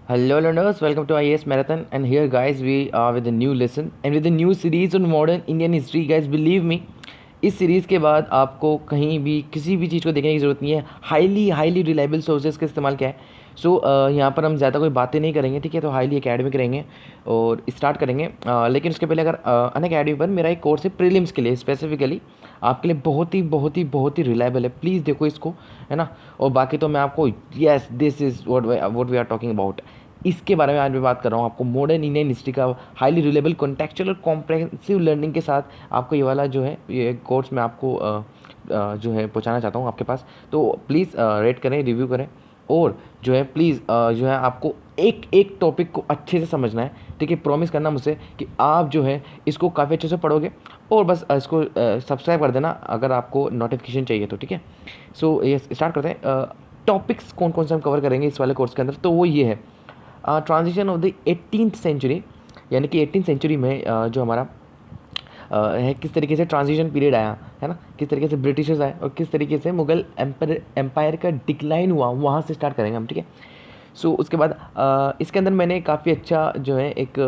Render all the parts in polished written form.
Hello learners, welcome to IAS Marathon, and here guys we are with a new lesson and with a new series on modern Indian history. Guys believe me, इस series के बाद आपको कहीं भी किसी भी चीज़ को देखने की ज़रूरत नहीं है. हाईली रिलायबल सोर्सेज का इस्तेमाल क्या है. यहाँ पर हम ज़्यादा कोई बातें नहीं करेंगे, ठीक है. तो हाईली एकेडमिक रहेंगे और स्टार्ट करेंगे. लेकिन उसके पहले अगर अनअकैडमी पर मेरा एक कोर्स है प्रीलिम्स के लिए, स्पेसिफिकली आपके लिए बहुत ही रिलायबल है. प्लीज़ देखो इसको, है ना. और बाकी तो मैं आपको yes this is what we are talking about, इसके बारे में आज मैं बात कर रहा हूँ. आपको मॉडर्न इंडियन हिस्ट्री का हाईली रिलेबल कॉन्टेक्चुअल और कॉम्प्रहेंसिव लर्निंग के साथ आपको ये वाला जो है ये कोर्स मैं आपको जो है पहुँचाना चाहता हूँ आपके पास. तो प्लीज़ रेट करें, रिव्यू करें और जो है प्लीज़ जो है आपको एक एक टॉपिक को अच्छे से समझना है, ठीक है. प्रॉमिस करना मुझसे कि आप जो है इसको काफ़ी अच्छे से पढ़ोगे और बस इसको सब्सक्राइब कर देना अगर आपको नोटिफिकेशन चाहिए तो, ठीक है. सो ये स्टार्ट करते हैं. टॉपिक्स कौन कौन से हम कवर करेंगे इस वाले कोर्स के अंदर, तो वो ये है transition of the 18th century, यानी कि 18th सेंचुरी में जो हमारा है किस तरीके से ट्रांजिशन पीरियड आया है ना, किस तरीके से ब्रिटिशर्स आए और किस तरीके से मुगल एम्पायर का डिक्लाइन हुआ, वहाँ से स्टार्ट करेंगे हम, ठीक है. सो उसके बाद इसके अंदर मैंने काफ़ी अच्छा जो है एक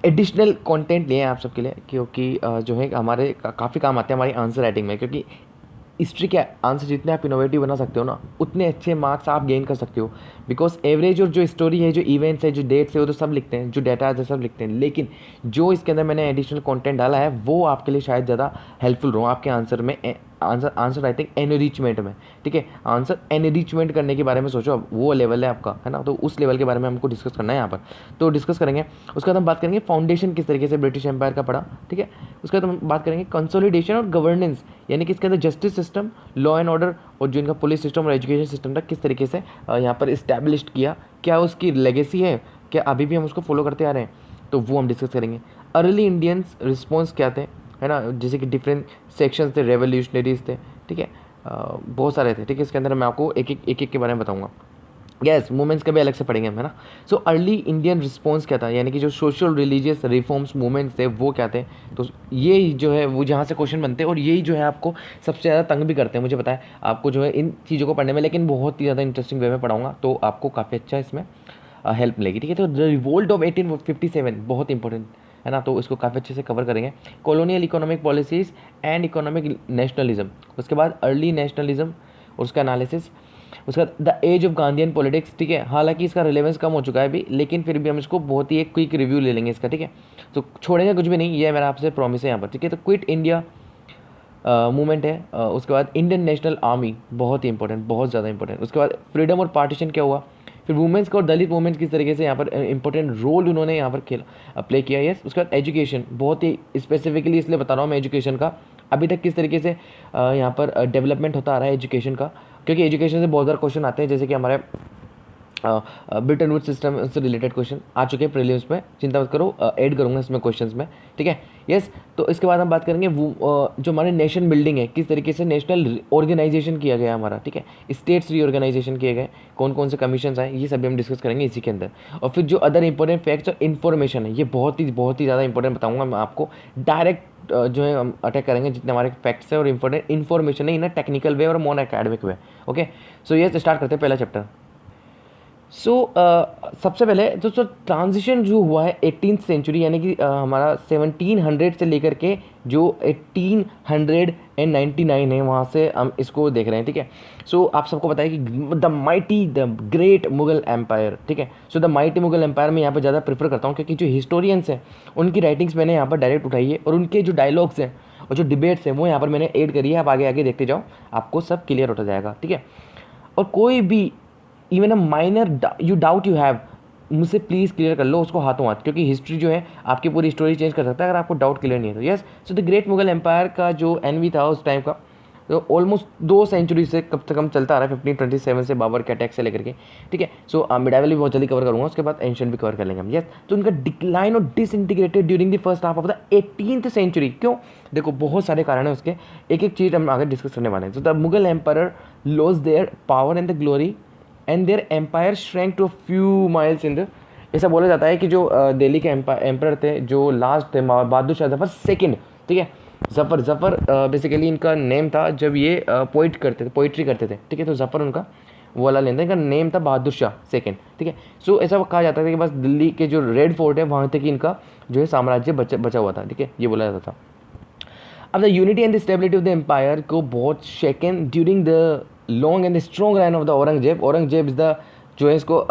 एडिशनल कंटेंट लिए हैं आप सबके लिए, क्योंकि जो है हमारे काफ़ी काम आते हैं हमारी आंसर राइटिंग में. क्योंकि हिस्ट्री के आंसर जितने आप इनोवेटिव बना सकते हो ना, उतने अच्छे मार्क्स आप गेन कर सकते हो. बिकॉज एवरेज और जो स्टोरी है, जो इवेंट्स है, जो डेट्स है, वो तो सब लिखते हैं, जो डाटा है सब लिखते हैं. लेकिन जो इसके अंदर मैंने एडिशनल कंटेंट डाला है वो आपके लिए शायद ज़्यादा हेल्पफुल रहो आपके आंसर में, आंसर राइटिंग एनरिचमेंट में, ठीक है. आंसर एनरिचमेंट करने के बारे में सोचो, अब वो लेवल है आपका, है ना. तो उस लेवल के बारे में हमको डिस्कस करना है यहाँ पर, तो डिस्कस करेंगे. उसके बाद हम बात करेंगे फाउंडेशन किस तरीके से ब्रिटिश एम्पायर का पड़ा, ठीक है. उसके बाद हम बात करेंगे कंसोलिडेशन और गवर्नेंस, यानी कि इसके अंदर justice system, law and order और जो इनका पुलिस सिस्टम और एजुकेशन सिस्टम था किस तरीके से यहाँ पर इस्टेब्लिश किया, क्या उसकी लेगेसी है, क्या अभी भी हम उसको फॉलो करते आ रहे हैं, तो वो हम डिस्कस करेंगे. अर्ली इंडियंस रिस्पॉन्स क्या थे, है ना, जैसे कि डिफरेंट सेक्शंस थे, रेवोल्यूशनरीज थे, ठीक है. बहुत सारे थे, ठीक है. इसके अंदर मैं आपको एक एक के बारे में बताऊंगा. यस, मूवमेंट्स का भी अलग से पढ़ेंगे हम, है ना. सो अर्ली इंडियन रिस्पॉन्स क्या था, यानी कि जो सोशल रिलीजियस रिफॉर्म्स मूवमेंट्स थे वो क्या थे. तो ये जो है वो जहाँ से क्वेश्चन बनते हैं और यही जो है आपको सबसे ज़्यादा तंग भी करते हैं, मुझे पता है आपको जो है इन चीज़ों को पढ़ने में, लेकिन बहुत ही ज़्यादा इंटरेस्टिंग वे में पढ़ाऊँगा तो आपको काफ़ी अच्छा इसमें हेल्प मिलेगी, ठीक है. तो द रिवोल्ट ऑफ 1857 बहुत इंपॉर्टेंट है ना, तो इसको काफ़ी अच्छे से कवर करेंगे. Colonial economic policies and economic nationalism, उसके बाद अर्ली नेशनलिज्म और उसका एनालिसिस. उसका the age of Gandhian politics, ठीक है. हालांकि इसका रिलेवेंस कम हो चुका है अभी, लेकिन फिर भी हम इसको बहुत ही एक क्विक रिव्यू ले लेंगे इसका, ठीक है. तो छोड़ेंगे कुछ भी नहीं, ये मेरा आपसे प्रॉमिस है यहाँ पर, ठीक है. तो क्विट इंडिया मूवमेंट है. उसके बाद इंडियन नेशनल आर्मी बहुत ही इंपॉर्टेंट, बहुत ज़्यादा इंपॉर्टेंट. उसके बाद फ्रीडम और पार्टीशन क्या हुआ, फिर वुमेंस का और दलित वुमेंस किस तरीके से यहाँ पर इंपॉर्टेंट रोल उन्होंने यहाँ पर खेला, प्ले किया. यस. उसके बाद एजुकेशन, बहुत ही स्पेसिफिकली इसलिए बता रहा हूँ मैं एजुकेशन का, अभी तक किस तरीके से यहाँ पर डेवलपमेंट होता आ रहा है एजुकेशन का, क्योंकि एजुकेशन से बहुत सारे क्वेश्चन आते हैं, जैसे कि हमारे ब्रिटेन वुड सिस्टम से रिलेटेड क्वेश्चन आ चुके हैं प्रीलिम्स में, चिंता मत करो, ऐड करूँगा इसमें क्वेश्चंस में, ठीक है. यस. तो इसके बाद हम बात करेंगे जो हमारे नेशन बिल्डिंग है, किस तरीके से नेशनल ऑर्गेनाइजेशन किया गया हमारा, ठीक है. स्टेट्स रीऑर्गेनाइजेशन किए गए, कौन कौन से कमीशन आए, ये सभी हम डिस्कस करेंगे इसी के अंदर. और फिर जो अदर इंपॉर्टेंट फैक्ट्स और इन्फॉर्मेशन है, ये बहुत ही ज़्यादा इंपॉर्टेंट बताऊँगा मैं आपको. डायरेक्ट जो है हम अटैक करेंगे जितने हमारे फैक्ट्स है और इंपॉर्टेंट इन्फॉर्मेशन है, इन टेक्निकल वे और नॉन एकेडमिक वे. ओके. सो ये स्टार्ट करते हैं पहला चैप्टर. सबसे पहले दोस्तों ट्रांजिशन जो हुआ है 18th सेंचुरी, यानी कि हमारा 1700 से लेकर के जो 1899 है वहाँ से हम इसको देख रहे हैं, ठीक है. आप सबको पता है कि the mighty the great Mughal empire, ठीक है. द माइटी मुगल एम्पायर में यहाँ पर ज़्यादा प्रेफर करता हूँ, क्योंकि जो हिस्टोरियंस हैं उनकी राइटिंग्स मैंने यहाँ पर डायरेक्ट उठाई है और उनके जो डायलॉग्स हैं और जो डिबेट्स हैं वो यहाँ पर मैंने ऐड करी है. आप आगे आगे देखते जाओ, आपको सब क्लियर होता जाएगा, ठीक है. और कोई भी even a minor you doubt you have, मुझसे प्लीज़ क्लियर कर लो उसको हाथों हाथ, क्योंकि हिस्ट्री जो है आपकी पूरी स्टोरी चेंज कर सकता है अगर आपको डाउट क्लियर नहीं है तो. Yes. The great Mughal empire का जो एनवी था उस टाइम का, तो ऑलमोस्ट 2 सेंचुरी से कब तक हम चलता आ रहा है, 1527 से बाबर के अटैक से लेकर के, ठीक है. मिडाइवल भी बहुत जल्दी कवर करूँगा, उसके बाद एंशिएंट भी कवर कर लेंगे हम. यस. तो उनका डिक्लाइन और disintegrated during the first half of the 18th century. क्यों, देखो बहुत सारे कारण है उसके, एक एक चीज़ हम आगे डिस्कस करने वाले हैं. The Mughal empire lost their power and the glory and their empire shrank to few miles in the. ऐसा बोला जाता है कि जो दिल्ली के एम्पायर थे, जो लास्ट थे बहादुर शाह जफर सेकंड, ठीक है. जफर बेसिकली इनका नेम था जब ये पोइट्री करते थे, ठीक है. तो जफर उनका वो वाला लेन था। इनका नेम था बहादुर शाह सेकंड, ठीक है। सो ऐसा कहा जाता था कि बस दिल्ली के जो रेड फोर्ट है वहाँ तक इनका जो है साम्राज्य बचा हुआ था, ठीक है, ये बोला जाता था। अब the unity and the stability of the empire को बहुत shaken during the long and strong reign of the Aurangzeb. Aurangzeb is the जो है इसको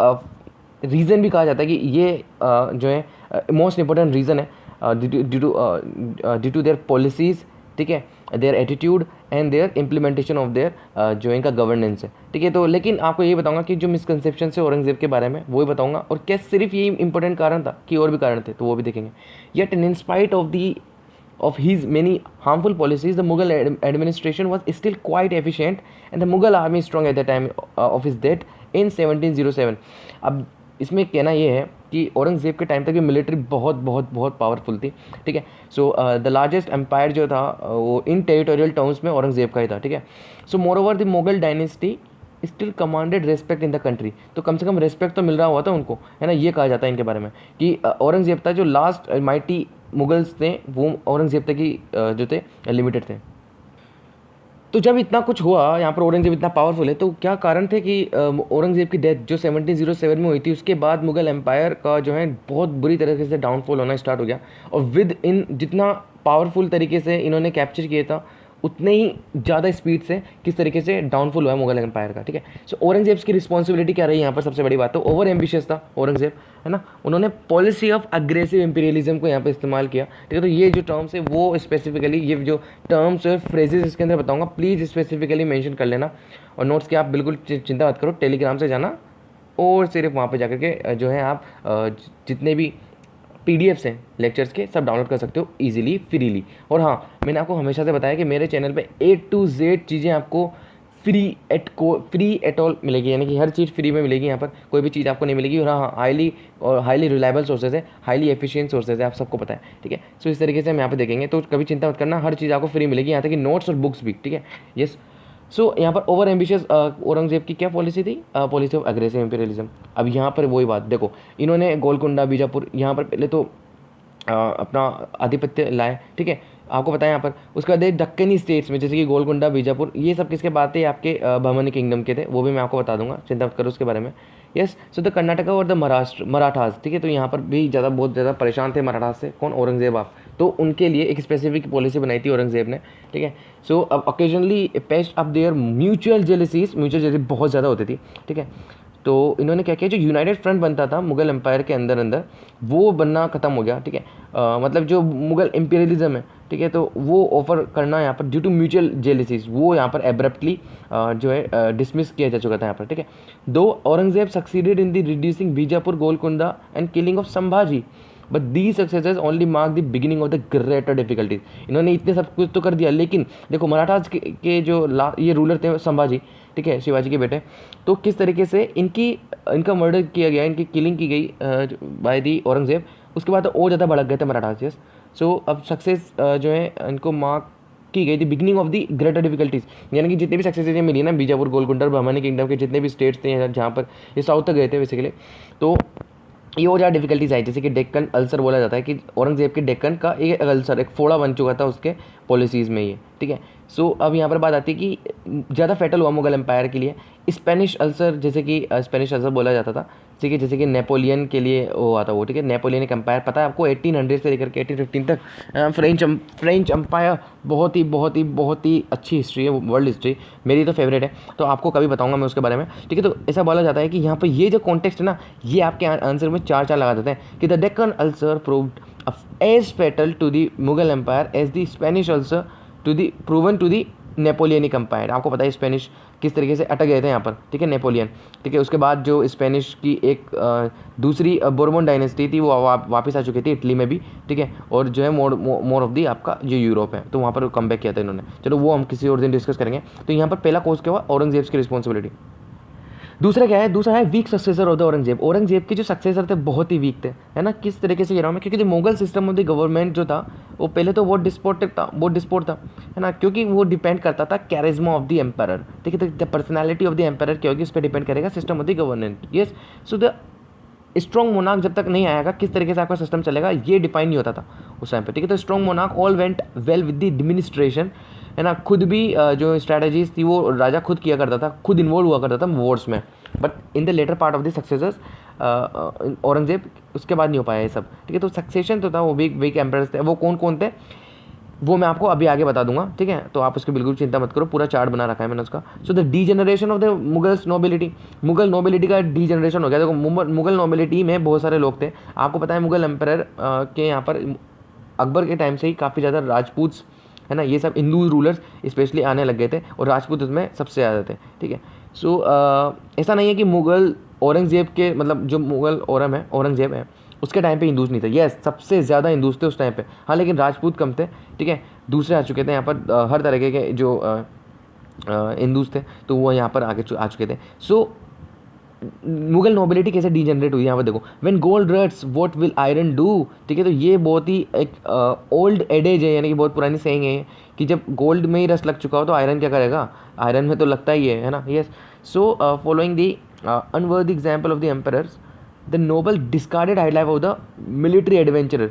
रीज़न भी कहा जाता है कि ये जो है मोस्ट इंपॉर्टेंट रीज़न है ड्यू टू देयर पॉलिसीज़, ठीक है, their attitude and their implementation of their जो इनका गवर्नेंस है, ठीक है। तो लेकिन आपको ये बताऊंगा कि जो मिसकंसेप्शन है औरंगजेब के बारे में वो ही बताऊंगा, और क्या सिर्फ यही इंपॉर्टेंट कारण था कि और भी कारण थे, तो वो भी देखेंगे। Yet in spite of his many harmful policies, the Mughal administration was still quite efficient and the Mughal army strong at the time of his death in 1707। अब इसमें कहना ये है कि औरंगज़ेब के टाइम तक भी मिलिट्री बहुत बहुत बहुत पावरफुल थी, ठीक है। सो द लार्जेस्ट एम्पायर जो था वो इन टेरिटोरियल टर्म्स में औरंगज़ेब का ही था, ठीक है। So moreover the Mughal dynasty still commanded respect in the country, तो कम से कम रेस्पेक्ट तो मिल रहा हुआ था उनको, है ना। ये कहा जाता है इनके बारे में कि औरंगज़ेब था जो लास्ट माइटी मुगल्स थे वो औरंगज़ेब तक ही जो थे लिमिटेड थे। तो जब इतना कुछ हुआ यहाँ पर, औरंगज़ेब इतना पावरफुल है, तो क्या कारण थे कि औरंगज़ेब की डेथ जो 1707 में हुई थी उसके बाद मुगल एम्पायर का जो है बहुत बुरी तरीके से डाउनफॉल होना स्टार्ट हो गया। और विद इन जितना पावरफुल तरीके से इन्होंने कैप्चर किया था उतने ही ज़्यादा स्पीड से किस तरीके से डाउनफॉल हुआ है मुगल एम्पायर का, ठीक है। सो औरंगज़ेब की रिस्पॉन्सिबिलिटी क्या रही यहाँ पर, सबसे बड़ी बात तो ओवर एम्बिशियस था औरंगज़ेब, है ना। उन्होंने पॉलिसी ऑफ अग्रेसिव इंपीरियलिज्म को यहाँ पर इस्तेमाल किया, ठीक है। तो ये जो टर्म्स है वो स्पेसिफिकली, ये जो टर्म्स और फ्रेजेस इसके अंदर बताऊँगा, प्लीज़ स्पेसिफिकली मेंशन कर लेना। और नोट्स की आप बिल्कुल चिंता मत करो, टेलीग्राम से जाना और सिर्फ वहाँ पर जाकर के जो है आप जितने भी पीडीएफ्स हैं लेक्चर्स के सब डाउनलोड कर सकते हो इजीली फ्रीली। और हाँ, मैंने आपको हमेशा से बताया कि मेरे चैनल पे A to Z चीज़ें आपको फ्री एट ऑल मिलेगी, यानी कि हर चीज़ फ्री में मिलेगी। यहाँ पर कोई भी चीज़ आपको नहीं मिलेगी। और हाँ, हाईली रिलायबल सोर्सेज है, हाईली एफिशिएंट सोर्सेज है, आप सबको पता है, ठीक है। सो इस तरीके से हम यहाँ पे देखेंगे, तो कभी चिंता मत करना, हर चीज़ आपको फ्री मिलेगी, यहाँ तक कि नोट्स और बुक्स भी, ठीक है। यस। सो यहाँ पर ओवर एम्बिशियस औरंगजेब की क्या पॉलिसी थी, पॉलिसी ऑफ अग्रेसिव इंपीरियलिज्म। अब यहाँ पर वही बात देखो, इन्होंने गोलकुंडा बीजापुर यहाँ पर पहले तो अपना आधिपत्य लाए, ठीक है, आपको पता है यहाँ पर। उसके बाद दक्कनी स्टेट्स में जैसे कि गोलकुंडा बीजापुर, ये सब किसके बात थे, आपके बहमनी किंगडम के थे, वो भी मैं आपको बता दूंगा, चिंता मत करो उसके बारे में। यस। सो द कर्नाटका और द महाराष्ट्र मराठास, ठीक है, तो यहाँ पर भी बहुत ज़्यादा परेशान थे मराठास से, कौन, औरंगजेब आप, तो उनके लिए एक स्पेसिफिक पॉलिसी बनाई थी औरंगजेब ने, ठीक है। सो अब occasionally paste up there mutual jealousy बहुत ज़्यादा होती थी, ठीक है। तो इन्होंने क्या किया, जो यूनाइटेड फ्रंट बनता था मुगल एम्पायर के अंदर वो बनना ख़त्म हो गया, ठीक है। मतलब जो मुगल इम्पीरियलिज्म है, ठीक है, तो वो ऑफर करना यहाँ पर ड्यू टू म्यूचुअल जेलिसीज वो यहाँ पर एब्रप्टली जो है डिसमिस किया जा चुका था यहाँ पर, ठीक है। दो Aurangzeb succeeded in the reducing Bijapur Golconda and killing of Sambhaji, but the successes only mark the beginning of the greater difficulties. इन्होंने इतने सब कुछ तो कर दिया, लेकिन देखो मराठास के जो ये रूलर थे संभाजी, ठीक है, शिवाजी के बेटे, तो किस तरीके से इनका मर्डर किया गया, इनकी किलिंग की गई बाय दी औरंगजेब, उसके बाद और ज़्यादा भड़क गए थे मराठास। यस। सो अब सक्सेस जो है इनको मार्क की गई थी beginning of the greater difficulties, यानी कि जितनी भी सक्सेस मिली ना बीजापुर गोलकुंडा और बहमनी किंगडम के जितने भी स्टेट्स थे जहाँ पर ये साउथ तक गए थे बेसिकली, तो ये और ज़्यादा डिफिकल्टीज आई, जैसे कि डेक्कन अल्सर बोला जाता है कि औरंगजेब के डेक्कन का एक अल्सर, एक फोड़ा बन चुका था उसके पॉलिसीज़ में ये, ठीक है। सो अब यहाँ पर बात आती है कि ज़्यादा फेटल हुआ मुगल एम्पायर के लिए स्पेनिश अल्सर, जैसे कि स्पेनिश अल्सर बोला जाता था, ठीक है, जैसे कि नेपोलियन के लिए हुआ था वो, ठीक है। नेपोलियनिक एम्पायर पता है आपको 1800 से लेकर के 1815 तक फ्रेंच एम्पायर बहुत ही अच्छी हिस्ट्री है, वर्ल्ड हिस्ट्री मेरी तो फेवरेट है, तो आपको कभी बताऊंगा मैं उसके बारे में, ठीक है। तो ऐसा बोला जाता है कि यहाँ पर ये जो कॉन्टेक्स्ट है ना, ये आपके आंसर में 4 लगा देते हैं कि the Deccan ulcer proved as fatal to the Mughal empire as the Spanish ulcer proven to the Napoleonic empire. आपको पता है स्पेनिश किस तरीके से अटक गए थे यहाँ पर, ठीक है, नेपोलियन, ठीक है। उसके बाद जो स्पेनिश की एक दूसरी बोर्बन डायनेस्टी थी वो वापस आ चुकी थी इटली में भी, ठीक है, और जो है मोर ऑफ दी आपका जो यूरोप है, तो वहाँ पर कम बैक किया था इन्होंने। चलो वो हम किसी और दिन डिस्कस करेंगे। तो यहाँ पर पहला कोर्स क्या हुआ, औरंगजेब की रिस्पॉन्सिबिलिटी। दूसरा क्या है, दूसरा है weak successor of the Aurangzeb. Aurangzeb के जो सक्सेसर थे बहुत ही वीक थे, है ना। किस तरीके से कह रहा हूँ मैं, क्योंकि जो Mughal system of the government जो था वो पहले तो बहुत डिस्पोर्ट था, है ना, क्योंकि वो डिपेंड करता था कैरिज्मा ऑफ द एम्पायर, ठीक है। तो the personality of the empire क्या होगी उस पर डिपेंड करेगा system of the government. Yes. So the strong monarch जब तक नहीं आएगा किस तरीके से आपका सिस्टम चलेगा ये डिफाइन नहीं होता था उस टाइम पे, ठीक है। तो strong monarch all went well with the administration है ना, खुद भी जो स्ट्रैटेजीज थी वो राजा खुद किया करता था, खुद इन्वॉल्व हुआ करता था वॉर्स में, but in the later part of the successors Aurangzeb उसके बाद नहीं हो पाया ये सब, ठीक है। तो सक्सेशन तो था, वो वीक एम्परर्स थे, वो कौन कौन थे वो मैं आपको अभी आगे बता दूंगा, ठीक है। तो आप उसकी बिल्कुल चिंता मत करो, पूरा चार्ट बना रखा है मैंने उसका। So the degeneration of the Mughals nobility, Mughal nobility का डीजेनरेशन हो गया। देखो मुगल नोबिलिटी में बहुत सारे लोग थे, आपको पता है मुगल एम्पर के यहाँ पर अकबर के टाइम से ही काफ़ी ज़्यादा राजपूत, है ना, ये सब हिंदू रूलर्स स्पेशली आने लग गए थे, और राजपूत उसमें सबसे ज़्यादा थे, ठीक है। सो ऐसा नहीं है कि मुगल औरंगजेब के, मतलब जो मुगल औरंगजेब है उसके टाइम पे हिंदूज नहीं थे, यस सबसे ज़्यादा हिंदूज थे उस टाइम पे, हाँ, लेकिन राजपूत कम थे, ठीक है। दूसरे आ चुके थे यहाँ पर, हर तरह के जो हिंदूज थे तो वो यहाँ पर आगे आ चुके थे। सो मुगल नोबिलिटी कैसे डीजनरेट हुई यहाँ पर देखो, when gold रट्स what will iron do, ठीक है। तो ये बहुत ही एक ओल्ड एडेज है, यानी कि बहुत पुरानी सेइंग है कि जब गोल्ड में ही रस लग चुका हो तो आयरन क्या करेगा, आयरन में तो लगता ही है ना, yes. So following the unworthy example of the emperors, the noble discarded high life of the military adventurer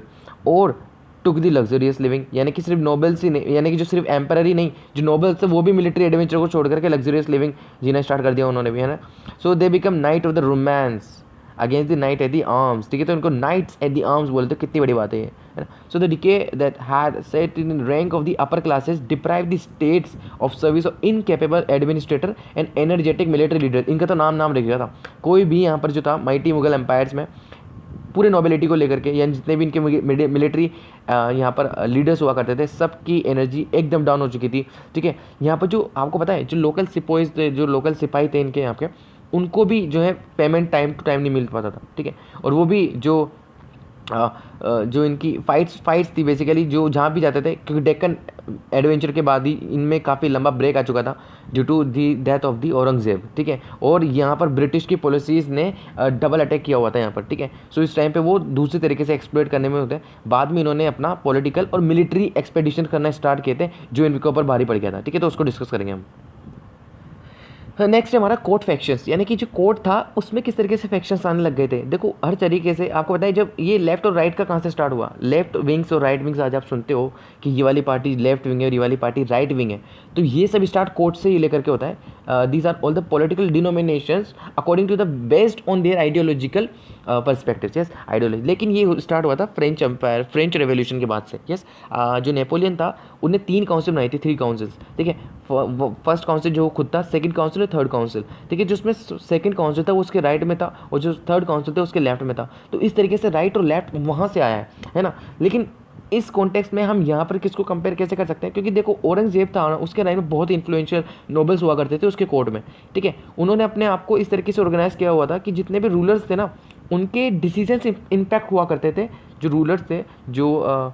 और टुक द लग्जरियस लिविंग, यानी कि सिर्फ नोबल्स ही नहीं, यानी कि जो सिर्फ एम्पर ही नहीं, जो नोबल्स थे वो भी मिलिट्री एडवेंचर को छोड़ करके लग्जरियस लिविंग जीना स्टार्ट कर दिया उन्होंने भी, है ना। So they become knight of the romance against the knight at the arms, ठीक है। तो उनको नाइट्स एट द आर्म्स बोलते, कितनी बड़ी बात है ये, है ना। So the decay that had set in rank of the upper classes deprive the states of service of incapable administrator and energetic military leader, इनका तो नाम लिख गया था। कोई भी यहाँ पर जो था माइटी मुगल एम्पायर्स में पूरे नोबिलिटी को लेकर के, यानी जितने भी इनके मिलिट्री यहाँ पर लीडर्स हुआ करते थे, सबकी एनर्जी एकदम डाउन हो चुकी थी, ठीक है। यहाँ पर जो आपको पता है जो लोकल सिपाहीज थे, जो लोकल सिपाही थे इनके यहाँ के, उनको भी जो है पेमेंट टाइम टू टाइम नहीं मिल पाता था, ठीक है। और वो भी जो इनकी फाइट्स थी बेसिकली, जो जहाँ भी जाते थे, क्योंकि डेक्कन एडवेंचर के बाद ही इनमें काफ़ी लंबा ब्रेक आ चुका था due to the death of the Aurangzeb, ठीक है। और यहाँ पर ब्रिटिश की पॉलिसीज़ ने डबल अटैक किया हुआ था यहाँ पर, ठीक है। सो इस टाइम पे वो दूसरी तरीके से एक्सप्लोइट करने में होते हैं। बाद में इन्होंने अपना पॉलिटिकल और मिलिट्री एक्सपेडिशन करना स्टार्ट किए थे, जो इनके ऊपर भारी पड़ गया था, ठीक है। तो उसको डिस्कस करेंगे हम। नेक्स्ट है हमारा कोर्ट फैक्शंस, यानी कि जो कोर्ट था उसमें किस तरीके से फैक्शंस आने लग गए थे। देखो हर तरीके से आपको पता है, जब ये लेफ्ट और राइट का कहाँ से स्टार्ट हुआ, लेफ्ट विंग्स और राइट विंग्स, आज आप सुनते हो कि ये वाली पार्टी लेफ्ट विंग है और ये वाली पार्टी राइट विंग है, तो ये सब स्टार्ट कोर्ट से ही लेकर के होता है। These are all the political denominations according to the based on their ideological perspective, yes ideology. लेकिन ये स्टार्ट हुआ था फ्रेंच एम्पायर, फ्रेंच रेवोल्यूशन के बाद से, यस। जो नेपोलियन था उनने 3 काउंसिल बनाई थी, 3 काउंसिल्स, ठीक है। फर्स्ट काउंसिल जो खुद था, सेकंड काउंसिल और थर्ड काउंसिल, ठीक है। जो उसमें सेकंड काउंसिल था वो उसके राइट में था, और जो थर्ड काउंसिल था उसके लेफ्ट में था। तो इस तरीके से राइट और लेफ्ट वहाँ से आया है ना। लेकिन इस कॉन्टेक्स्ट में हम यहाँ पर किसको कंपेयर कैसे कर सकते हैं, क्योंकि देखो औरंगजेब था ना, उसके टाइम में बहुत इन्फ्लुएंशियल नोबल्स हुआ करते थे उसके कोर्ट में, ठीक है। उन्होंने अपने आप को इस तरीके से ऑर्गेनाइज किया हुआ था कि जितने भी रूलर्स थे ना, उनके डिसीजंस इम्पैक्ट हुआ करते थे, जो रूलर्स थे, जो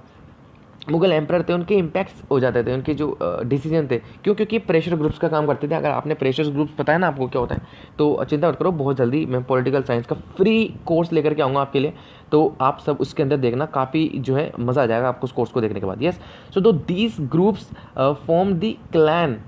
मुगल एम्परर थे, उनके इम्पैक्ट्स हो जाते थे, उनके जो डिसीजन थे। क्यों? क्योंकि प्रेशर ग्रुप्स का काम करते थे। अगर आपने प्रेशर ग्रुप्स पता है ना आपको क्या होता है, तो चिंता मत करो, बहुत जल्दी मैं पॉलिटिकल साइंस का फ्री कोर्स लेकर के आऊँगा आपके लिए, तो आप सब उसके अंदर देखना, काफ़ी जो है मज़ा आ जाएगा आपको उस कोर्स को देखने के बाद। यस, सो दो these groups form the clan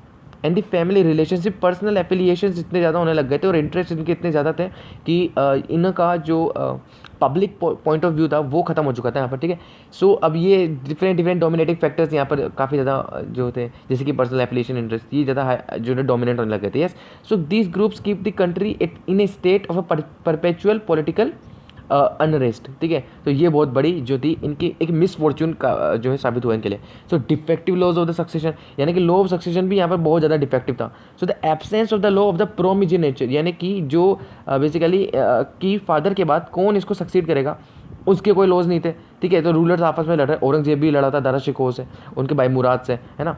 and the family relationship, personal affiliations इतने ज़्यादा होने लग गए थे और इंटरेस्ट इनके इतने ज़्यादा थे कि इनका जो पब्लिक पॉइंट ऑफ व्यू था वो खत्म हो चुका था यहाँ पर, ठीक है। सो अब ये डिफरेंट डोमिनेटिंग फैक्टर्स यहाँ पर काफ़ी ज़्यादा जो थे, जैसे कि पर्सनल एफिलिएशन, इंटरेस्ट, ये ज़्यादा जो है डोमिनेट होने लग गए थे। Yes, so these groups keep the country in A state of a perpetual political unrest, ठीक है। तो ये बहुत बड़ी जो थी इनकी एक मिसफॉर्चून का जो है साबित हुआ इनके लिए। So defective laws of the succession, यानी कि लॉ ऑफ सक्सेशन भी यहाँ पर बहुत ज़्यादा डिफेक्टिव था। So the absence of the law of the primogeniture, यानी कि जो बेसिकली कि फादर के बाद कौन इसको सक्सीड करेगा, उसके कोई लॉज नहीं थे, ठीक है। तो रूलर्स आपस में लड़ रहे, औरंगजेब भी लड़ा था दारा शिकोह से, उनके भाई मुराद से, है ना,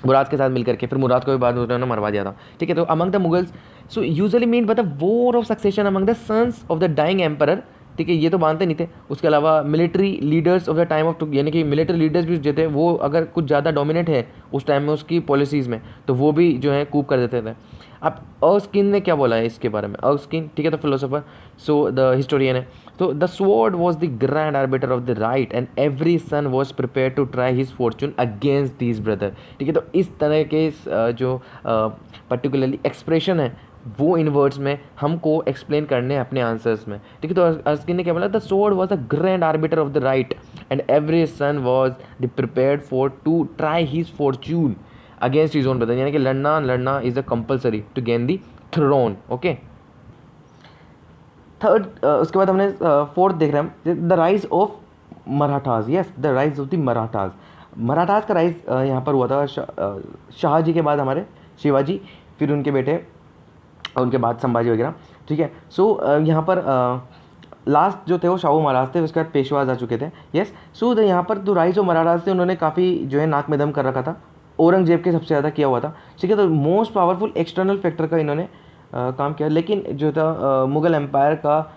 मुराद के साथ मिलकर के, फिर मुराद को भी बाद में उन्होंने मरवा दिया था, ठीक है। तो among the Mughals, so usually mean by the war of succession among the sons of the dying emperor, ठीक है, ये तो मानते नहीं थे। उसके अलावा military leaders of the time of, यानी कि मिलिट्री लीडर्स भी जो थे वो अगर कुछ ज़्यादा डोमिनेट है उस टाइम में उसकी पॉलिसीज़ में, तो वो भी जो है कूप कर देते थे। अब अर्स्किन ने क्या बोला है इसके बारे में, अर्स्किन, ठीक है, तो फिलोसोफर, सो द हिस्टोरियन है। तो the sword was the grand arbiter of the right and every son was prepare to try his fortune against this brother, ठीक है। तो इस तरह के जो पर्टिकुलरली एक्सप्रेशन है वो इन वर्ड्स में हमको एक्सप्लेन करने हैं अपने आंसर्स में, ठीक है। तो अर्स्किन ने क्या बोला, the sword was the grand arbiter of the right and every son was the prepared for to try his fortune against his own brother, यानी कि लड़ना is a compulsory to gain the throne. Okay, third, उसके बाद हमने fourth देख रहे हैं the rise of Marathas. Yes, the rise of the Marathas. Marathas का राइज यहाँ पर हुआ था शाहजी के बाद हमारे शिवाजी, फिर उनके बेटे, उनके बाद संभाजी वगैरह। ठीक है, सो यहाँ पर लास्ट जो थे वो शाहू महाराज थे, उसके बाद पेशवाज आ चुके थे। यस, सो यहाँ पर जो राइज ऑफ मराठाज थे उन्होंने काफ़ी जो है नाक में दम कर रखा था, औरंगजेब के सबसे ज़्यादा किया हुआ था। ठीक है, तो मोस्ट पावरफुल एक्सटर्नल फैक्टर का इन्होंने काम किया, लेकिन जो था मुग़ल एम्पायर का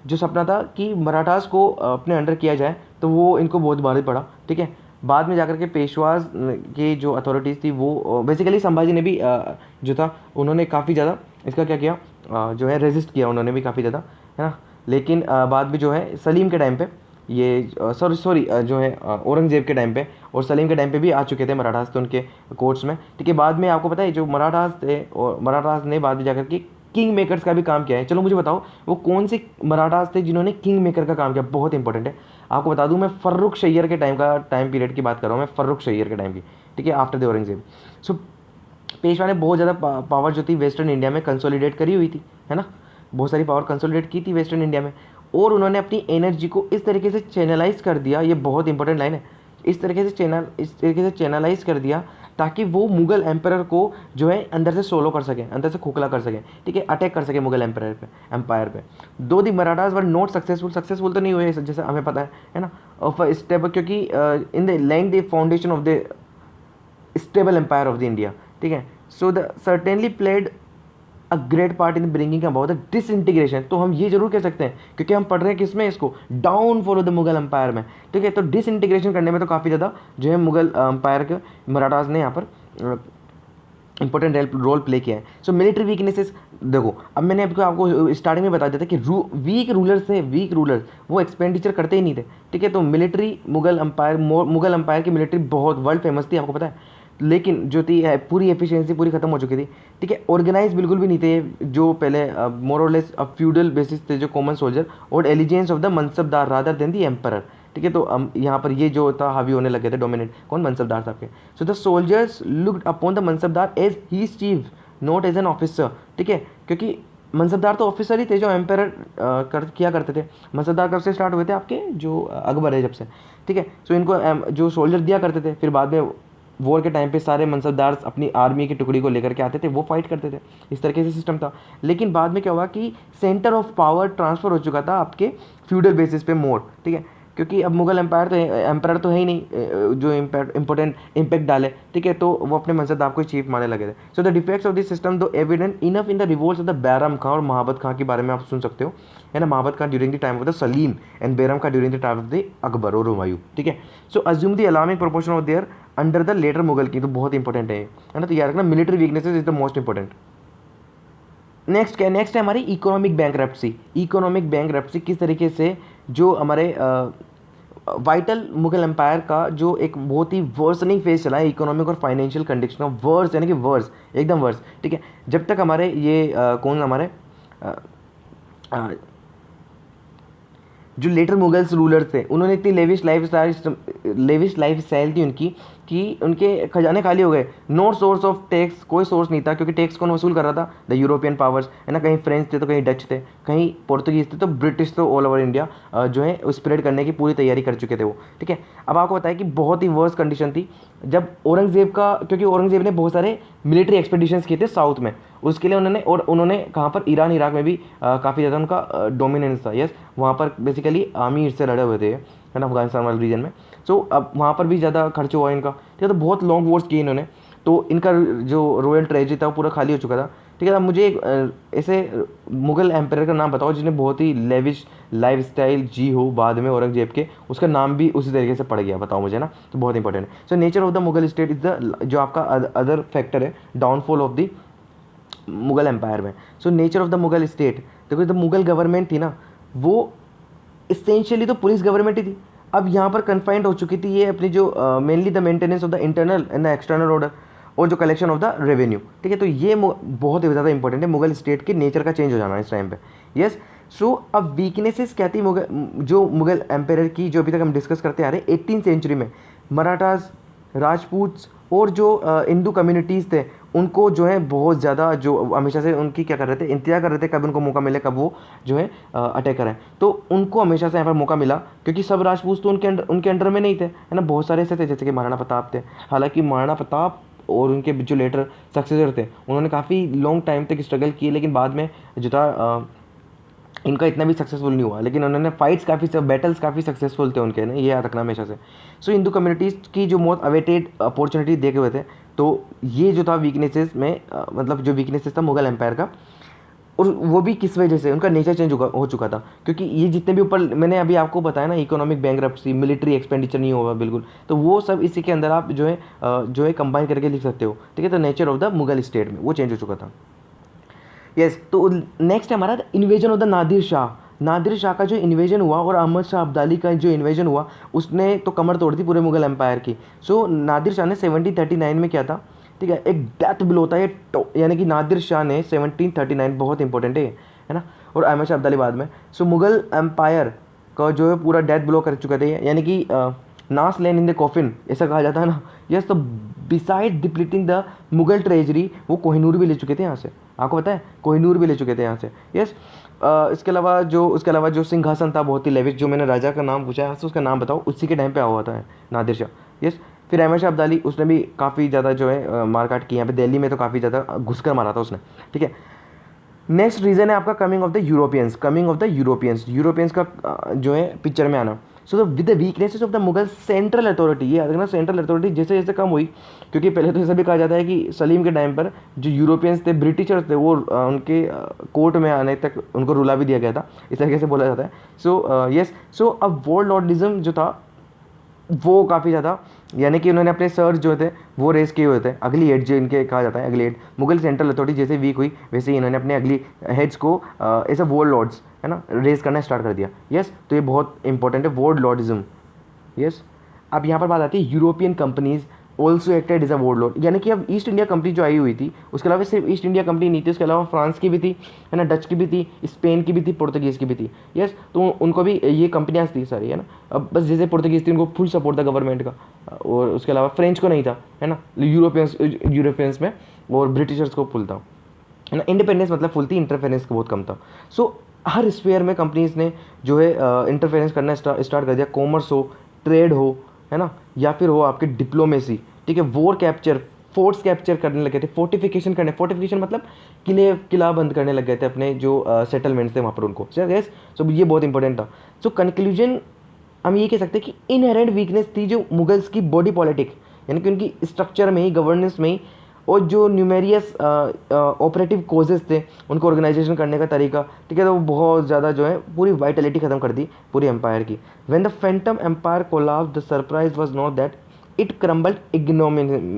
जो सपना था कि मराठास को अपने अंडर किया जाए, तो वो इनको बहुत भारी पड़ा। ठीक है, बाद में जाकर के पेशवाज की जो अथॉरिटीज़ थी वो बेसिकली संभाजी ने भी जो था उन्होंने काफ़ी ज़्यादा इसका क्या किया, जो है रेजिस्ट किया उन्होंने भी काफ़ी ज़्यादा, है ना। लेकिन बाद में जो है सलीम के टाइम पे ये सॉरी जो है औरंगजेब के टाइम पे और सलीम के टाइम पे भी आ चुके थे मराठास, तो उनके कोर्ट्स में। ठीक है, बाद में आपको पता है जो मराठास थे, और मराठास ने बाद में जाकर के किंग मेकर्स का भी काम किया है। चलो मुझे बताओ वो कौन से मराठास थे जिन्होंने किंग मेकर का काम किया, बहुत इंपॉर्टेंट है। आपको बता दूं, मैं फर्रुख शैयर के टाइम पीरियड की बात कर रहा हूँ, मैं फर्रुख शैयर के टाइम की। ठीक है, आफ्टर द औरंगजेब। सो पेशवा ने बहुत ज़्यादा पावर जो थी वेस्टर्न इंडिया में कंसोलिडेट करी हुई थी, है ना, बहुत सारी पावर कंसोलिडेट की थी वेस्टर्न इंडिया में, और उन्होंने अपनी एनर्जी को इस तरीके से चैनलाइज कर दिया, ये बहुत इंपॉर्टेंट लाइन है, इस तरीके से चैनलाइज कर दिया ताकि वो मुगल एम्पायर को जो है अंदर से सोलो कर सकें, अंदर से खोखला कर सकें। ठीक है, अटैक कर सके मुगल एम्पायर पे। दो दी मराठास वर नॉट सक्सेसफुल तो नहीं हुए जैसे हमें पता है ना, ऑफ स्टेबल, क्योंकि in the lying the foundation of the stable empire of the India. ठीक है, so the certainly played a great part in bringing about the disintegration. तो हम ये जरूर कह सकते हैं, क्योंकि हम पढ़ रहे हैं किसमें, इसको downfall of the Mughal empire में। ठीक है, तो डिसइंटीग्रेशन करने में तो काफ़ी ज़्यादा जो है मुगल एम्पायर के मराठास ने यहाँ पर इंपॉर्टेंट रोल प्ले किया है। सो मिलिट्री वीकनेसेस देखो, अब मैंने आपको स्टार्टिंग में बता दिया था कि वीक रूलर्स वो एक्सपेंडिचर करते ही नहीं थे। ठीक है, तो मिलिट्री मुगल एम्पायर की मिलिट्री बहुत वर्ल्ड फेमस थी, आपको पता है, लेकिन जो थी पूरी एफिशिएंसी पूरी खत्म हो चुकी थी। ठीक है, ऑर्गेनाइज बिल्कुल भी नहीं थे, जो पहले मोर और लेस फ्यूडल बेसिस थे जो कॉमन सोल्जर, और allegiance of the mansabdar rather than the emperor. ठीक है, तो यहाँ पर ये जो था हावी होने लगे थे, डोमिनेट कौन, मनसबदार साहब के। So the soldiers looked upon the mansabdar as he chief, not as an officer. ठीक है, क्योंकि मनसबदार तो ऑफिसर ही थे जो एम्पायर किया करते थे। मनसबदार कब से स्टार्ट हुए थे, आपके जो अकबर है जब से। ठीक है, सो इनको जो सोल्जर दिया करते थे, फिर बाद में वॉर के टाइम पे सारे मनसबदार अपनी आर्मी की टुकड़ी को लेकर के आते थे, वो फाइट करते थे, इस तरीके से सिस्टम था। लेकिन बाद में क्या हुआ कि सेंटर ऑफ पावर ट्रांसफ़र हो चुका था आपके फ्यूडल बेसिस पे मोर। ठीक है, क्योंकि अब मुगल एम्पायर तो है ही नहीं जो इंपॉर्टेंट इम्पैक्ट डाले। ठीक है, तो वो अपने मनसबदार को चीफ मानने लगे थे। So the defects of this system though evident enough in the revolts of the Bairam Khan और महाबत खां के बारे में आप सुन सकते हो, है ना। Mahabat Khan during the time of the Salim and Bairam Khan during the time of the Akbar और हुमायूं। ठीक है, so assume the alarming proportion of their under the later Mughal की, तो बहुत इंपॉर्टेंट है ना, तो याद रखना military weaknesses is the most important. Next क्या, नेक्स्ट है हमारी इकोनॉमिक बैंकरप्सी। इकोनॉमिक बैंकरप्सी किस तरीके से जो हमारे वाइटल मुगल एम्पायर का जो एक बहुत ही वर्सनिंग फेज चला है इकोनॉमिक और फाइनेंशियल कंडीशन ऑफ वर्स, यानी कि वर्स, एकदम वर्स। ठीक है, जब तक हमारे ये कौन हमारे जो लेटर मुगल्स रूलर्स थे उन्होंने इतनी लेविश लाइफ स्टाइल थी उनकी कि उनके खजाने खाली हो गए। नो सोर्स ऑफ टैक्स, कोई सोर्स नहीं था, क्योंकि टैक्स कौन वसूल कर रहा था, द यूरोपियन पावर्स, है ना। कहीं फ्रेंच थे तो कहीं डच थे, कहीं पोर्तुगीज थे, तो ब्रिटिश तो ऑल ओवर इंडिया जो है स्प्रेड करने की पूरी तैयारी कर चुके थे वो। ठीक है, अब आपको बताया कि बहुत ही वर्स्ट कंडीशन थी जब औरंगजेब का, क्योंकि औरंगजेब ने बहुत सारे मिलिट्री एक्सपेडिशंस किए थे साउथ में, उसके लिए उन्होंने कहाँ पर, ईरान इराक में भी काफ़ी ज़्यादा उनका डोमिनेंस था। यस, वहाँ पर बेसिकली आर्मी से लड़े हुए थे, है ना, अफगानिस्तान वाले रीजन में। सो अब वहाँ पर भी ज़्यादा खर्च हुआ इनका। ठीक है, तो बहुत लॉन्ग वॉर्स किए इन्होंने, तो इनका जो रॉयल ट्रेजरी था वो पूरा खाली हो चुका था। ठीक है, अब मुझे एक ऐसे मुगल एम्पायर का नाम बताओ जिसने बहुत ही लेविश लाइफ स्टाइल जी हो बाद में औरंगजेब के, उसका नाम भी उसी तरीके से पड़ गया, बताओ मुझे ना, तो बहुत इंपॉर्टेंट है। So nature of the Mughal state is the जो आपका अदर फैक्टर है downfall of the Mughal empire में। So nature of the Mughal state, देखो जो मुगल गवर्नमेंट थी ना वो इसेंशियली तो पुलिस गवर्नमेंट ही थी। अब यहाँ पर कन्फाइंड हो चुकी थी ये अपनी जो mainly the maintenance of the internal and the external order और जो कलेक्शन ऑफ द रेवेन्यू। ठीक है, तो ये बहुत ही ज़्यादा इंपॉर्टेंट है, मुगल स्टेट के नेचर का चेंज हो जाना इस टाइम पे। यस, सो अब वीकनेसेस क्या थी मुगल एम्पायर की, जो अभी तक हम डिस्कस करते आ रहे हैं 18th सेंचुरी में मराठास राजपूत और जो हिंदू कम्युनिटीज़ थे उनको जो है बहुत ज़्यादा जो हमेशा से उनकी क्या कर रहे थे, इंतजार कर रहे थे कब उनको मौका मिले, कब वो जो है अटैक करें। तो उनको हमेशा से यहाँ पर मौका मिला क्योंकि सब राजपूत तो उनके अंडर में नहीं थे, है ना। बहुत सारे ऐसे थे जैसे कि महाराणा प्रताप थे। हालांकि महाराणा प्रताप और उनके जो लेटर सक्सेसर थे उन्होंने काफ़ी लॉन्ग टाइम तक स्ट्रगल किए, लेकिन बाद में जो था इनका इतना भी सक्सेसफुल नहीं हुआ। लेकिन उन्होंने फाइट्स काफ़ी सब बैटल्स काफ़ी सक्सेसफुल थे उनके ना, ये याद रखना हमेशा से। सो हिंदू कम्युनिटीज़ की जो मोस्ट अवेटेड अपॉर्चुनिटी देखे हुए थे, तो ये जो था वीकनेसेस में मतलब जो वीकनेसेस था मुगल एम्पायर का, और वो भी किस वजह से, उनका नेचर चेंज हो चुका था। क्योंकि ये जितने भी ऊपर मैंने अभी आपको बताया ना, इकोनॉमिक बैंकरप्सी, मिलिट्री एक्सपेंडिचर नहीं होगा बिल्कुल, तो वो सब इसी के अंदर आप जो है कंबाइन करके लिख सकते हो, ठीक है। तो nature of the Mughal state में वो चेंज हो चुका था। यस, तो नेक्स्ट है हमारा invasion of the Nadir Shah. Nadir Shah का जो इन्वेजन हुआ और अहमद शाह अब्दाली का जो इन्वेजन हुआ, उसने तो कमर तोड़ दी पूरे मुगल एम्पायर की। सो नादिर शाह ने 1739 में किया था, ठीक है। एक डेथ ब्लो होता है यानी कि नादिर शाह ने 1739, बहुत इंपॉर्टेंट है ना, और अहमद शाह अब्दाली बाद में। सो मुगल एम्पायर का जो है पूरा डेथ ब्लो कर चुके थे, यानी कि नास लैन इन द कॉफिन ऐसा कहा जाता है ना। यस, तो beside depleting the Mughal treasury, वो कोहिनूर भी ले चुके थे यहाँ से, आपको पता है, कोहिनूर भी ले चुके थे यहाँ से। यस, उसके अलावा जो सिंहासन था बहुत ही लेविश, जो मैंने राजा का नाम पूछा है, उसका नाम बताओ, उसी के टाइम पे आया हुआ था नादिर शाह। यस, फिर अहमद शाह अब्दाली, उसने भी काफ़ी ज़्यादा जो है मारकाट की यहाँ पे दिल्ली में, तो काफ़ी ज़्यादा घुसकर मारा था उसने, ठीक है। नेक्स्ट रीज़न है आपका coming of the Europeans. Europeans का जो है पिक्चर में आना। So with the weaknesses of the Mughal central authority, ये याद रखना, सेंट्रल अथॉरिटी जैसे जैसे कम हुई, क्योंकि पहले तो ऐसा भी कहा जाता है कि सलीम के टाइम पर जो यूरोपियंस थे, ब्रिटिशर्स थे, वो उनके कोर्ट में आने तक उनको रुला भी दिया गया था, इस तरीके से बोला जाता है। सो अब वॉर लॉर्डिज्म जो था वो काफ़ी ज़्यादा, यानी कि उन्होंने अपने सर्च जो थे वो रेस किए हुए थे। अगली हेड जो इनके कहा जाता है, अगली हेड मुगल सेंट्रल अथॉरिटी जैसे वीक हुई, वैसे ही इन्होंने अपने अगली हेड्स को एज अ वॉर लॉर्ड्स, है ना, रेस करना स्टार्ट कर दिया। यस, तो ये बहुत इंपॉर्टेंट है, वॉर लॉर्डिज्म। यस, अब यहाँ पर बात आती है European companies also acted is a war Lord, यानी कि अब ईस्ट इंडिया कंपनी जो आई हुई थी, उसके अलावा सिर्फ ईस्ट इंडिया कंपनी नहीं थी, उसके अलावा फ्रांस की भी थी, है ना, डच की भी थी, स्पेन की भी थी, पुर्तगीज़ की भी थी। यस, तो उनको भी ये कंपनियाँ थी सारी, है ना। अब बस जैसे पुर्तगीज़ थी, उनको फुल सपोर्ट था गवर्नमेंट का, और उसके अलावा फ्रेंच को नहीं था, है ना, यूरोपियंस में, और ब्रिटिशर्स को फुल था, है ना। इंडिपेंडेंस मतलब फुल थी, इंटरफेरेंस बहुत कम था। सो हर स्फेयर में कंपनीज ने जो है इंटरफेरेंस करना स्टार्ट कर दिया, कॉमर्स हो, ट्रेड हो, है ना, या फिर हो आपके डिप्लोमेसी, ठीक है, वॉर कैप्चर, फोर्ट्स कैप्चर करने लगे थे, फोर्टिफिकेशन मतलब किला बंद करने लग गए थे अपने जो सेटलमेंट्स थे वहाँ पर उनको। यस, सो ये बहुत इंपॉर्टेंट था। सो कंक्लूजन हम ये कह सकते हैं कि इनहेरेंट वीकनेस थी जो मुगल्स की बॉडी पॉलिटिक, यानी कि उनकी स्ट्रक्चर में ही, गवर्नेंस में ही, और जो न्यूमेरियस ऑपरेटिव कोजेस थे, उनको ऑर्गेनाइजेशन करने का तरीका, ठीक है, तो वो बहुत ज़्यादा जो है पूरी वाइटलिटी ख़त्म कर दी पूरी एम्पायर की। When the phantom empire collapsed, the surprise was not that it crumbled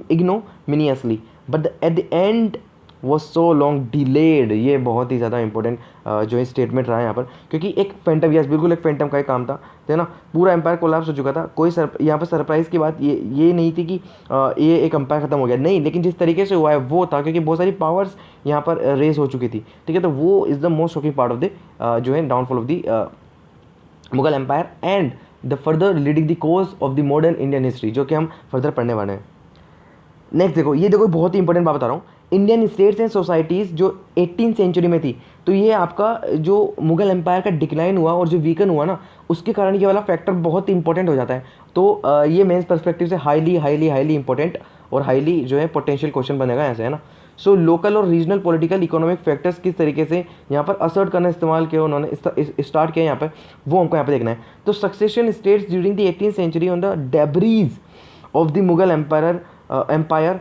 ignominiously, but at the end was so long delayed। ये बहुत ही ज़्यादा इंपॉर्टेंट जो है स्टेटमेंट रहा है यहाँ पर, क्योंकि एक फैंटम, यस बिल्कुल एक फैंटम का ही काम था, है ना। पूरा एम्पायर कोलैप्स हो चुका था। कोई यहाँ पर सरप्राइज़ की बात ये नहीं थी कि ये एक एम्पायर ख़त्म हो गया, नहीं, लेकिन जिस तरीके से हुआ है वो था, क्योंकि बहुत सारी पावर्स यहाँ पर रेस हो चुकी थी, ठीक है। तो वो is the most shocking part of the जो है downfall of the Mughal empire and the further leading the cause of the modern Indian history, जो कि हम फर्दर पढ़ने वाले हैं। नेक्स्ट देखो बहुत ही इंपॉर्टेंट बात बता रहा हूँ। इंडियन स्टेट्स एंड सोसाइटीज़ जो 18th सेंचुरी में थी, तो ये आपका जो मुगल एम्पायर का डिक्लाइन हुआ और जो वीकन हुआ ना, उसके कारण ये वाला फैक्टर बहुत इंपॉर्टेंट हो जाता है। तो ये मेंस पर्सपेक्टिव से हाईली इंपॉर्टेंट और हाईली जो है पोटेंशियल क्वेश्चन बनेगा ऐसे, है ना। सो लोकल और रीजनल पॉलिटिकल इकोनॉमिक फैक्टर्स किस तरीके से यहाँ पर असर्ट करना इस्तेमाल किया उन्होंने, स्टार्ट किया यहाँ पर, वो हमको यहाँ पर देखना है। तो succession states during the 18th century on the debris of the Mughal empire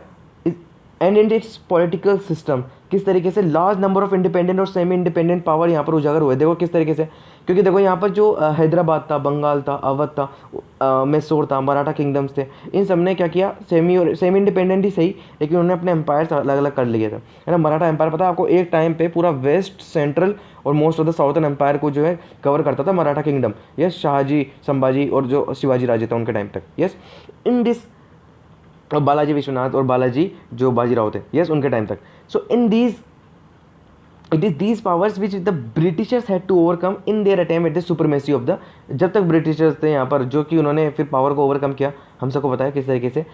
and in its political system, किस तरीके से लार्ज नंबर ऑफ इंडिपेंडेंट और सेमी इंडिपेंडेंट पावर यहाँ पर उजागर हुए। देखो किस तरीके से, क्योंकि देखो यहाँ पर जो हैदराबाद था, बंगाल था, अवध था, मैसूर था, मराठा किंगडम्स थे, इन सब ने क्या किया, सेमी इंडिपेंडेंट ही सही, लेकिन उन्होंने अपने एम्पायर्स अलग अलग कर लिए थे, है ना। मराठा एम्पायर पता है आपको, एक टाइम पे पूरा वेस्ट, सेंट्रल और most of the southern empire को जो है कवर करता था मराठा किंगडम। यस, शाहजी, संभाजी और जो शिवाजी राजे थे उनके टाइम तक। यस, इन दिस, और बालाजी विश्वनाथ और बालाजी जो बाजीराव थे, यस, उनके टाइम तक। So in these it is these powers which the Britishers had to overcome in their attempt at the supremacy of the, जब तक ब्रिटिशर्स थे यहाँ पर, जो कि उन्होंने फिर पावर को ओवरकम किया, हम सबको बताया किस तरीके से।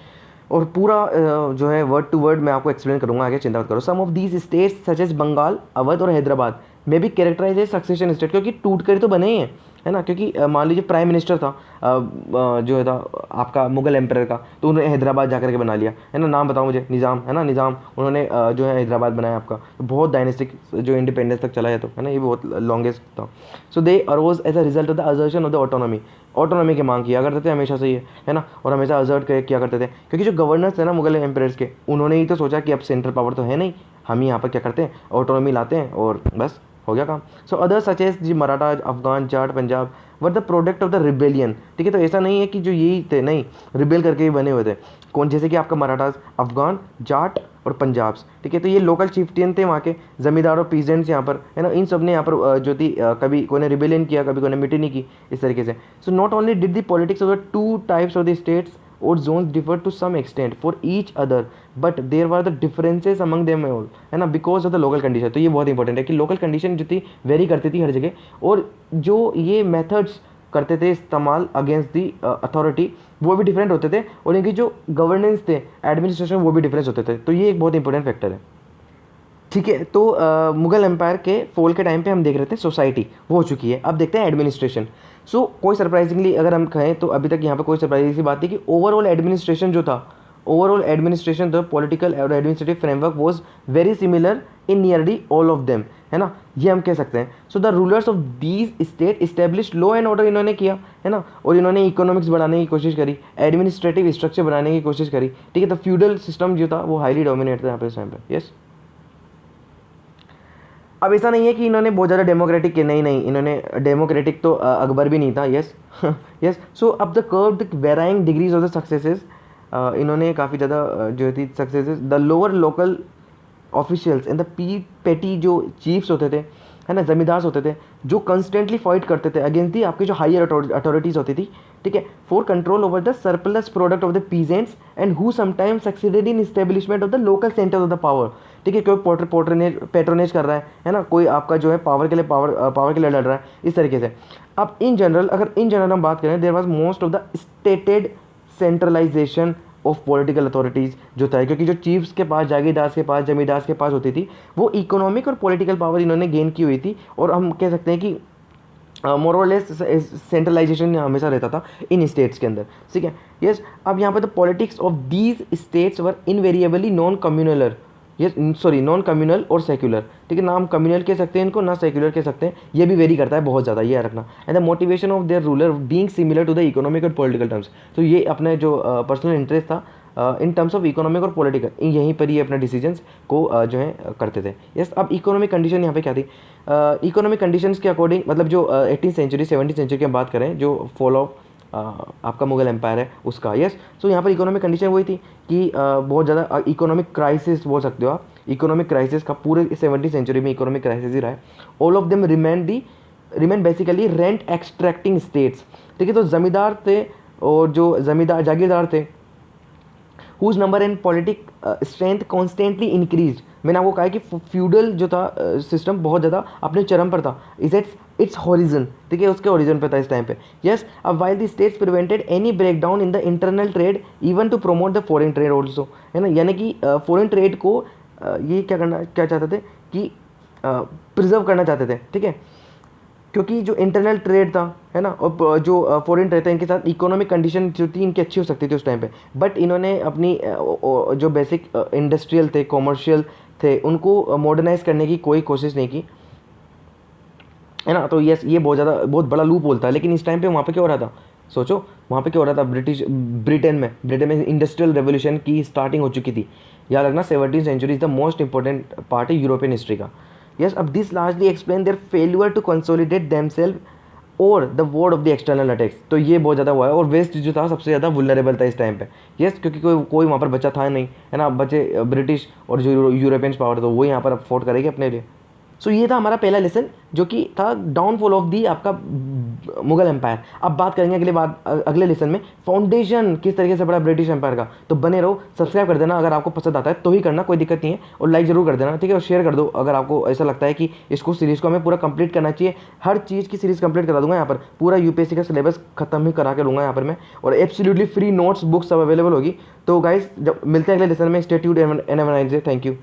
और पूरा जो है वर्ड टू वर्ड मैं आपको एक्सप्लेन करूंगा आगे, चिंता मत करो। Some of these states such as Bengal, Awadh और हैदराबाद में भी कैरेक्टराइज है सक्सेशन स्टेट, क्योंकि टूट कर तो बने ही हैं, है ना। क्योंकि मान लीजिए प्राइम मिनिस्टर था जो है था आपका मुगल एम्पायर का, तो उन्होंने हैदराबाद जा करके बना लिया, है ना। नाम बताओ मुझे, निज़ाम, है ना, निज़ाम, उन्होंने जो है हैदराबाद बनाया आपका, तो बहुत डायनेस्टिक जो इंडिपेंडेंस तक चला है, तो है ना, ये बहुत लॉन्गेस्ट था। So they arose as a result of the assertion of the autonomy, autonomy की मांग किया करते थे हमेशा से, ये है ना, और हमेशा असर्ट किया करते थे, क्योंकि जो गवर्नर्स थे ना मुगल एम्पायर्स के, उन्होंने ही तो सोचा कि अब सेंट्रल पावर तो है नहीं, हम ही यहाँ पर क्या करते हैं, ऑटोनॉमी लाते हैं और बस हो गया काम। So other such as the Maratha, Afghan, Jat, Punjab were the product of the rebellion, ठीक है। तो ऐसा नहीं है कि जो यही थे, नहीं, रिबेल करके ही बने हुए थे। कौन, जैसे कि आपका मराठास, अफगान, जाट और पंजाब्स, ठीक है। तो ये लोकल चिफ्टियन थे वहाँ के, जमींदार और पीजेंट्स यहाँ पर, है ना, इन सब ने यहाँ पर जो थी कभी कोई ने रिबेलियन किया, कभी कोई ने मिटी नहीं की, इस तरीके से। So not only did the politics of the two types of the states और zones differ to some extent for each other, but there were the differences among them all, है ना, because of the local condition। तो ये बहुत important है कि local condition जो थी वेरी करती थी हर जगह, और जो ये मेथड्स करते थे इस्तेमाल अगेंस्ट दी अथॉरिटी, वो भी डिफरेंट होते थे, और इनकी जो गवर्नेंस थे, एडमिनिस्ट्रेशन, वो भी डिफरेंस होते थे। तो ये एक बहुत इंपॉर्टेंट फैक्टर है, ठीक है। तो मुगल एम्पायर के फॉल के टाइम पे हम देख रहे थे सोसाइटी वो हो चुकी है, अब देखते हैं एडमिनिस्ट्रेशन। सो कोई सरप्राइजिंगली अगर हम कहें तो अभी तक यहाँ पे कोई सरप्राइजिंग सी बात थी कि ओवरऑल एडमिनिस्ट्रेशन जो था, ओवरऑल एडमिनिस्ट्रेशन द पॉलिटिकल और administrative framework was very similar in nearly all of them, है ना, ये हम कह सकते हैं। So the rulers of these state establish law and order, इन्होंने किया, है ना, और इन्होंने इकोनॉमिक्स बढ़ाने की कोशिश करी, एडमिनिस्ट्रेटिव स्ट्रक्चर बनाने की कोशिश करी, ठीक है। तो फ्यूडल सिस्टम जो था वो हाईली डोमिनेट था यहाँ पे इस टाइम पे, यस। अब ऐसा नहीं है कि इन्होंने बहुत ज़्यादा डेमोक्रेटिक किया, नहीं, इन्होंने डेमोक्रेटिक तो अकबर भी नहीं था, यस यस। सो अब the curve the varying degrees of the successes, इन्होंने काफ़ी ज़्यादा जो थी successes, the lower local officials and the petty जो चीफ्स होते थे, है ना, जमींदार्स होते थे, जो कंस्टेंटली फाइट करते थे अगेंस्ट दी आपकी जो हायर अथॉरिटीज़ होती थी, ठीक है, for control over the surplus product of the peasants and who sometimes succeeded in establishment of the local centre of the power, ठीक है। कोई पेट्रोनेज कर रहा है ना, कोई आपका जो है पावर के लिए लड़ रहा है, इस तरीके से। अब इन जनरल हम बात करें, there was most of the stated centralization of political authorities जो था, क्योंकि जो चीफ्स के पास, जागीरदार के पास, जमींदार के पास होती थी, वो इकोनॉमिक और पॉलिटिकल पावर इन्होंने गेन की हुई थी, और हम कह सकते हैं कि मोर और लेस सेंट्रलाइजेशन हमेशा रहता था इन स्टेट्स के अंदर, ठीक है, यस। अब यहाँ पर the politics of these states were invariably non communal, yes, sorry, non communal और सेक्युलर, ठीक है ना, हम कम्युनल कह सकते हैं इनको, ना सेक्युलर कह सकते हैं, ये भी वेरी करता है बहुत ज़्यादा, ये रखना। And the motivation of their ruler being similar to the economic और पॉलिटिकल टर्म्स, तो ये अपने जो पर्सनल इंटरेस्ट था इन टर्म्स ऑफ इकोनॉमिक और पॉलिटिकल, यहीं पर ही अपने डिसीजंस को जो है करते थे, यस। अब इकोनॉमिक कंडीशन यहाँ पे क्या थी, इकोनॉमिक कंडीशंस के अकॉर्डिंग, मतलब जो 18th सेंचुरी 17th सेंचुरी की हम बात करें, जो फॉल ऑफ आपका मुगल एम्पायर है उसका, यस। सो यहाँ पर इकोनॉमिक कंडीशन वही थी कि बहुत ज़्यादा इकोनॉमिक क्राइसिस बोल सकते हो आप, इकोनॉमिक क्राइसिस का पूरे 17th सेंचुरी में इकोनॉमिक क्राइसिस ही रहा है। All of them remain basically rent extracting states, ठीक है। तो जमींदार थे, और जो जागीरदार थे, whose number and politic strength constantly increase, मैंने आपको कहा कि फ्यूडल जो था सिस्टम बहुत ज़्यादा अपने चरम पर था, इज इट्स हॉरिजन, ठीक है, उसके ओरिजिन पे था इस टाइम पे, यस। अब while the states prevented any break down in the internal trade even to promote the foreign trade also, है ना, यानी कि फॉरेन ट्रेड को ये क्या चाहते थे कि प्रिजर्व करना चाहते थे, ठीक है, क्योंकि जो इंटरनल ट्रेड था, है ना, और जो फॉरेन ट्रेड था, इनके साथ इकोनॉमिक कंडीशन जो थी इनकी अच्छी हो सकती थी उस टाइम पे, बट इन्होंने अपनी जो बेसिक इंडस्ट्रियल थे, कॉमर्शियल थे, उनको मॉडर्नाइज करने की कोई कोशिश नहीं की, है ना। तो यस, ये बहुत बड़ा लूप होता है, लेकिन इस टाइम पे वहाँ पे क्या हो रहा था, सोचो वहाँ पे क्या हो रहा था, ब्रिटेन में इंडस्ट्रियल रेवोल्यूशन की स्टार्टिंग हो चुकी थी, याद रखना 17th century is the most important part है यूरोपियन हिस्ट्री का, यस। अब this largely explain their failure to consolidate themselves और the ward off the external attacks, तो ये बहुत ज़्यादा हुआ है, और वेस्ट जो था सबसे ज़्यादा वुलनरेबल था इस टाइम पे, यस, क्योंकि कोई वहाँ पर बचा था नहीं, है ना, बचे ब्रिटिश और जो यूरोपियंस पावर, तो वो यहाँ पर फोर्ट करेगी अपने लिए। सो ये था हमारा पहला लेसन जो कि था डाउनफॉल ऑफ दी आपका मुगल एम्पायर। अब बात करेंगे अगले लेसन में फाउंडेशन किस तरीके से पड़ा ब्रिटिश एम्पायर का। तो बने रहो, सब्सक्राइब कर देना अगर आपको पसंद आता है तो ही करना, कोई दिक्कत नहीं है, और लाइक जरूर कर देना, ठीक है, और शेयर कर दो अगर आपको ऐसा लगता है कि इसको सीरीज़ को हमें पूरा कंप्लीट करना चाहिए। हर चीज़ की सीरीज़ कंप्लीट करा दूंगा यहाँ पर, पूरा यूपीएससी का सिलेबस खत्म ही करा के लूँगा यहाँ पर मैं, और एब्सोल्युटली फ्री नोट्स बुक्स सब अवेलेबल होगी। तो गाइस जब मिलते हैं अगले लेसन में, stay tuned and have a nice day, thank you.